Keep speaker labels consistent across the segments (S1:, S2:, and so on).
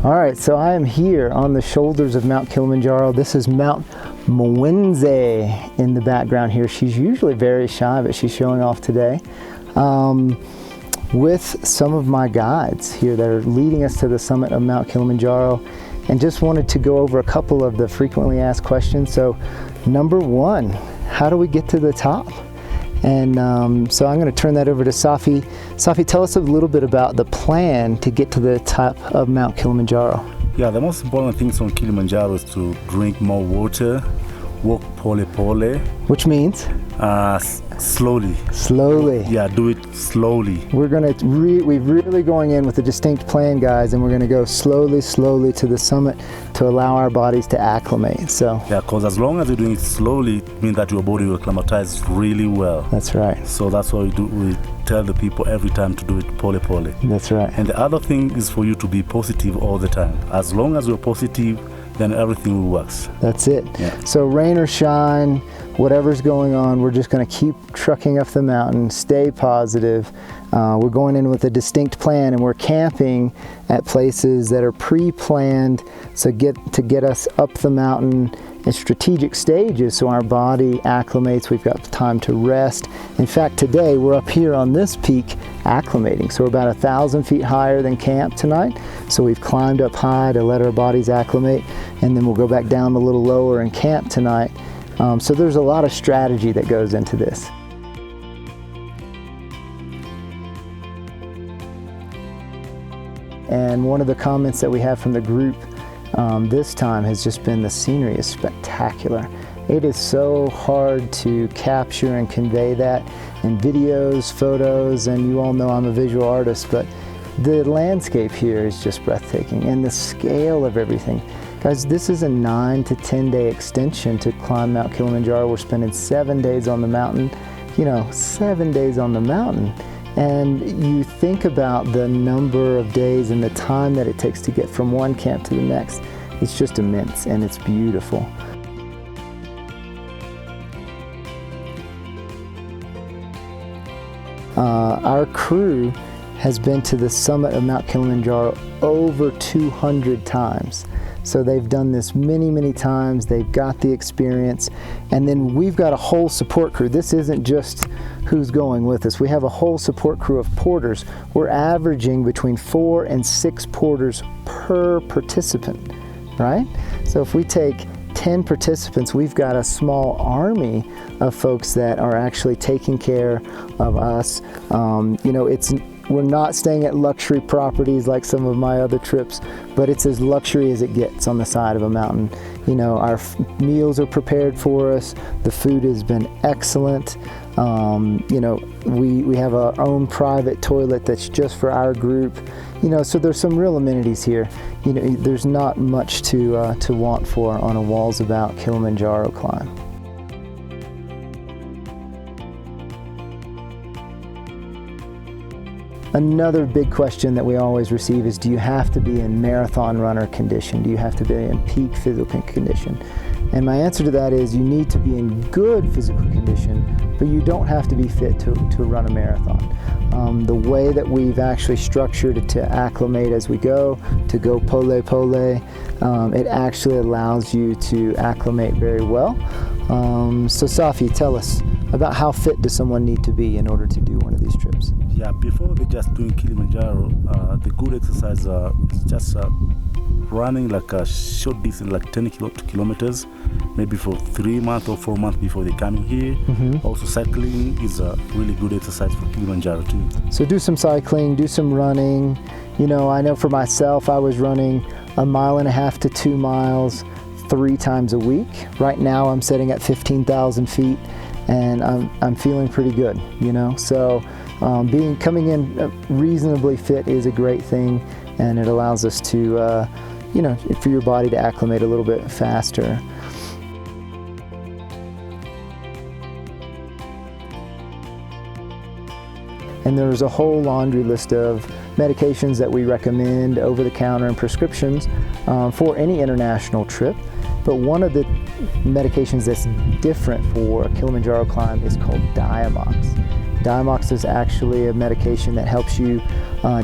S1: All right, so I am here on the shoulders of Mount Kilimanjaro. This is Mount Mawenzi in the background here. She's usually very shy, but she's showing off today with some of my guides here that are leading us to the summit of Mount Kilimanjaro, and just wanted to go over a couple of the frequently asked questions. So number one, how do we get to the top? And so I'm going to turn that over to Safi. Safi, tell us a little bit about the plan to get to the top of Mount Kilimanjaro.
S2: Yeah, the most important things on Kilimanjaro is to drink more water, walk pole pole.
S1: Which means?
S2: Slowly.
S1: Slowly.
S2: Yeah, do it slowly.
S1: We're really going in with a distinct plan, guys, and we're going to go slowly to the summit to allow our bodies to acclimate. So
S2: yeah, because as long as you're doing it slowly, it means that your body will acclimatize really well.
S1: That's right.
S2: So that's why we tell the people every time to do it pole pole.
S1: That's right.
S2: And the other thing is for you to be positive all the time. As long as you're positive, then everything will work.
S1: That's it.
S2: Yeah.
S1: So rain or shine, whatever's going on, we're just going to keep trucking up the mountain, stay positive. We're going in with a distinct plan, and we're camping at places that are pre-planned to get us up the mountain in strategic stages so our body acclimates. We've got time to rest. In fact, today we're up here on this peak acclimating. So we're about 1,000 feet higher than camp tonight. So we've climbed up high to let our bodies acclimate, and then we'll go back down a little lower and camp tonight. So there's a lot of strategy that goes into this. And one of the comments that we have from the group this time has just been the scenery is spectacular. It is so hard to capture and convey that in videos, photos, and you all know I'm a visual artist, but the landscape here is just breathtaking, and the scale of everything. Guys, this is a 9 to 10 day extension to climb Mount Kilimanjaro. We're spending 7 days on the mountain, 7 days on the mountain. And you think about the number of days and the time that it takes to get from one camp to the next. It's just immense, and it's beautiful. Our crew has been to the summit of Mount Kilimanjaro over 200 times. So they've done this many times. They've got the experience. And then we've got a whole support crew. This isn't just who's going with us. We have a whole support crew of porters. We're averaging between 4 and 6 porters per participant, right? So if we take 10 participants, we've got a small army of folks that are actually taking care of us. We're not staying at luxury properties like some of my other trips, but it's as luxury as it gets on the side of a mountain. Our meals are prepared for us. The food has been excellent. We have our own private toilet that's just for our group. So there's some real amenities here. There's not much to want for on a WALLSabout Kilimanjaro climb. Another big question that we always receive is, do you have to be in marathon runner condition? Do you have to be in peak physical condition? And my answer to that is, you need to be in good physical condition, but you don't have to be fit to run a marathon. The way that we've actually structured it to acclimate as we go, to go pole pole, it actually allows you to acclimate very well. So Safi, tell us about how fit does someone need to be in order to do one of these trips?
S2: Yeah, before they just doing Kilimanjaro, the good exercise is just running like a short distance, like 10 kilometers, maybe for 3 months or 4 months before they come here. Mm-hmm. Also, cycling is a really good exercise for Kilimanjaro too. So
S1: do some cycling, do some running. I know for myself, I was running 1.5 miles to 2 miles 3 times a week. Right now, I'm sitting at 15,000 feet, and I'm feeling pretty good. So. Coming in reasonably fit is a great thing, and it allows us to, for your body to acclimate a little bit faster. And there's a whole laundry list of medications that we recommend, over-the-counter and prescriptions for any international trip. But one of the medications that's different for a Kilimanjaro climb is called Diamox. Diamox is actually a medication that helps you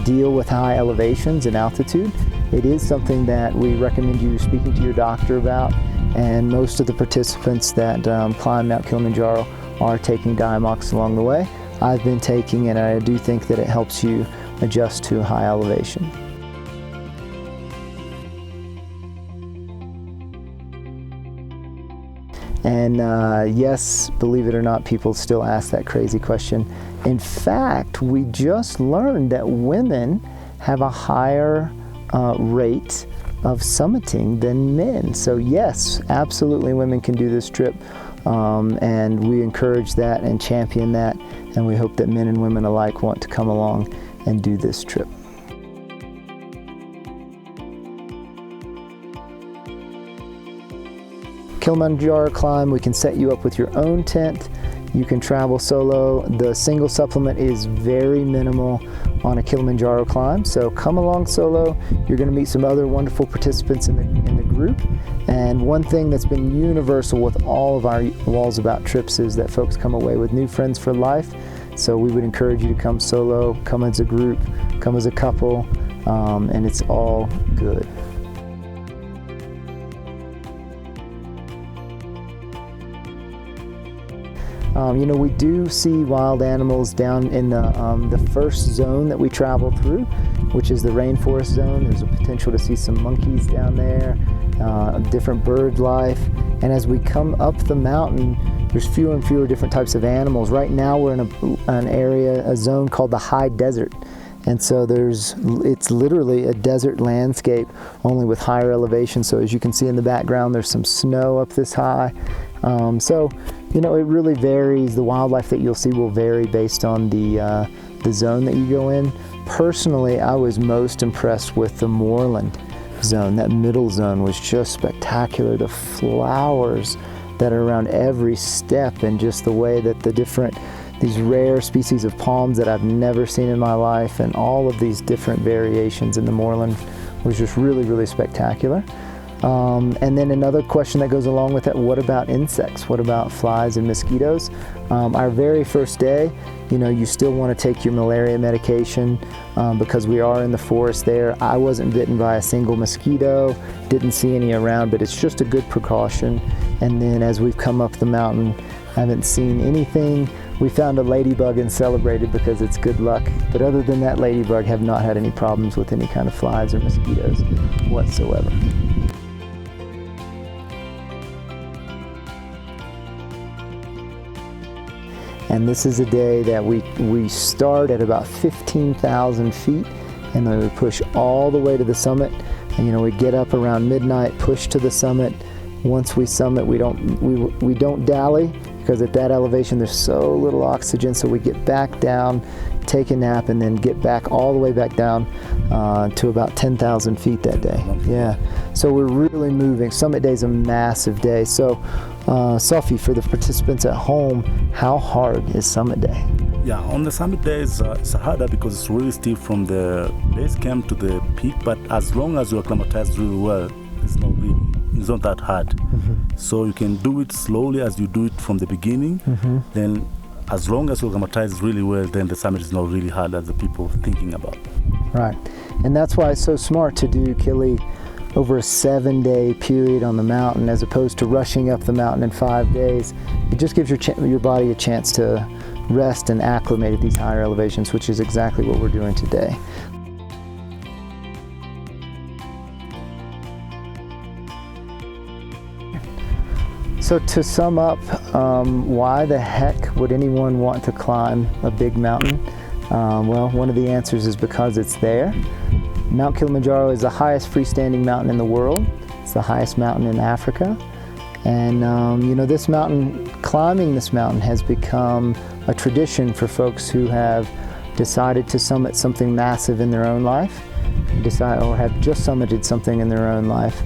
S1: deal with high elevations and altitude, it is something that we recommend you speaking to your doctor about, and most of the participants that climb Mount Kilimanjaro are taking Diamox along the way. I've been taking it, and I do think that it helps you adjust to high elevation. And yes, believe it or not, people still ask that crazy question. In fact, we just learned that women have a higher rate of summiting than men. So yes, absolutely women can do this trip, and we encourage that and champion that, and we hope that men and women alike want to come along and do this trip. Kilimanjaro Climb, we can set you up with your own tent. You can travel solo. The single supplement is very minimal on a Kilimanjaro climb, so come along solo. You're going to meet some other wonderful participants in the group. And one thing that's been universal with all of our WALLSabout trips is that folks come away with new friends for life. So we would encourage you to come solo, come as a group, come as a couple, and it's all good. You know, we do see wild animals down in the first zone that we travel through, which is the rainforest zone. There's a potential to see some monkeys down there, different bird life. And as we come up the mountain, there's fewer and fewer different types of animals. Right now we're in an area, a zone called the high desert. And so it's literally a desert landscape, only with higher elevation. So as you can see in the background, there's some snow up this high. So, you know, it really varies. The wildlife that you'll see will vary based on the zone that you go in. Personally, I was most impressed with the moorland zone. That middle zone was just spectacular. The flowers that are around every step, and just the way that these rare species of palms that I've never seen in my life, and all of these different variations in the moorland was just really, really spectacular. And then another question that goes along with that, what about insects? What about flies and mosquitoes? Our very first day, you know, you still want to take your malaria medication because we are in the forest there. I wasn't bitten by a single mosquito, didn't see any around, but it's just a good precaution. And then as we've come up the mountain, I haven't seen anything. We found a ladybug and celebrated because it's good luck. But other than that ladybug, have not had any problems with any kind of flies or mosquitoes whatsoever. And this is a day that we start at about 15,000 feet, and then we push all the way to the summit. And you know, we get up around midnight, push to the summit. Once we summit, we don't dally, because at that elevation there's so little oxygen. So we get back down, take a nap, and then get back all the way back down to about 10,000 feet that day. Yeah, so we're really moving. Summit day is a massive day. So Sophie, for the participants at home, how hard is summit day?
S2: Yeah, on the summit day it's harder because it's really steep from the base camp to the peak, but as long as you're acclimatized really well, it's not that hard. Mm-hmm. So you can do it slowly as you do it from the beginning. Mm-hmm. Then as long as you're acclimatized really well, then the summit is not really hard as the people are thinking about.
S1: Right, and that's why it's so smart to do Kili over a 7-day period on the mountain, as opposed to rushing up the mountain in 5 days. It just gives your body a chance to rest and acclimate at these higher elevations, which is exactly what we're doing today. So to sum up, why the heck would anyone want to climb a big mountain? Well, one of the answers is because it's there. Mount Kilimanjaro is the highest freestanding mountain in the world. It's the highest mountain in Africa. And you know, this mountain, climbing this mountain has become a tradition for folks who have decided to summit something massive in their own life, or have just summited something in their own life,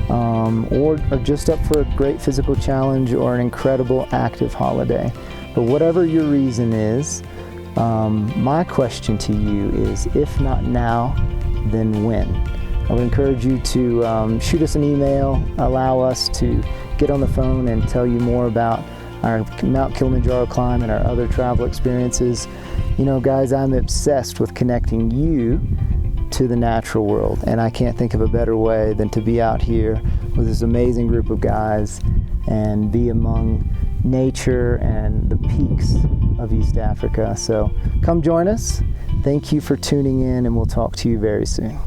S1: or are just up for a great physical challenge or an incredible active holiday. But whatever your reason is, my question to you is, if not now, then when? I would encourage you to shoot us an email, allow us to get on the phone and tell you more about our Mount Kilimanjaro climb and our other travel experiences. You know, guys, I'm obsessed with connecting you to the natural world. And I can't think of a better way than to be out here with this amazing group of guys and be among nature and the peaks of East Africa. So come join us. Thank you for tuning in, and we'll talk to you very soon.